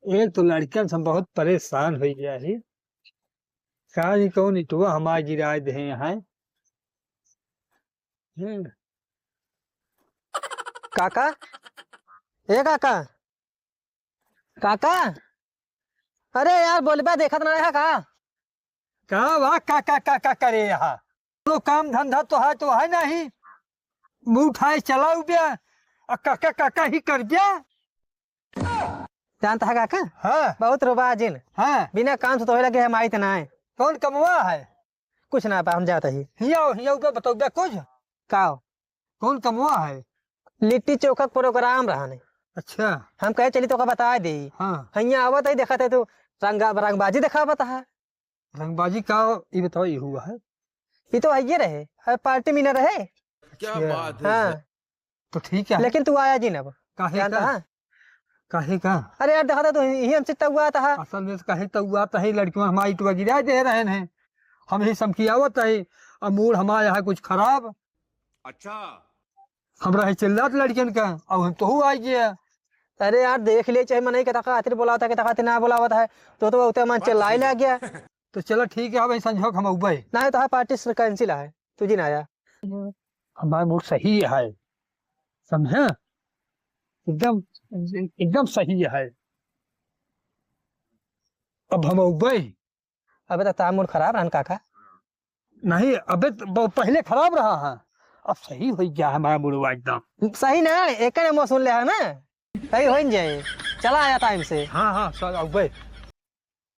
एक तो लड़कियन से बहुत परेशान हो गया है। कहा कौन इतवा हमारे गिराए दे हैं। काका, ए काका, काका, अरे यार बोलबा देखत ना है का? कहा वाह का करे यहाँ। तो काम धंधा तो है नहीं। मुंह उठाए चला गया और काका ही कर गया। जानता है काका? हाँ बहुत रोबा जिन हाँ। बिना काम से तो लगे है माई तना है। कौन कमवा है? कुछ ना पा हम जाता ही हिया बताओ कुछ। का कौन कमवा है? लिट्टी चोखा प्रोग्राम रहा नहीं। अच्छा हम कहे चली तो का बता दे। हाँ। हिया आवत है देखा थे तो रंगबाजी देखा बता है। रंगबाजी का ये बताओ ये हुआ है। ये तो आइए रहे पार्टी में न रहे। क्या बात है हाँ तो ठीक है। लेकिन तू आया जी ना काहे जानता का? है? काहे का? अरे यार देखा था तो यही हमसे हुआ था। असल में कहे तो हुआ तो है लड़कियों हमारी तो गिरा दे रहे हैं। हम ही समखियावत है और मूड हमारे यहाँ कुछ खराब। अच्छा हम रहे चिल्लात लड़कियन का और हम तो आ गया। अरे यार देख ले चाहे मन नहीं खातिर बोला था कि ना बोला हुआ था तो उतना मन चिल्लाई लग गया। तो चलो ठीक है भाई संजो हम उबे ना तो पार्टी कैंसिल है तुझी ना आया। हमारा मूड सही है समझे। एकदम एकदम सही है। अब हम उबे अबे तो मूड खराब रहा काका। नहीं अबे तो पहले खराब रहा है अब सही हो गया हमारा मूड एकदम सही ना एक सुन ले है ना सही हो जाए चला आया टाइम से। हाँ हाँ सर उबे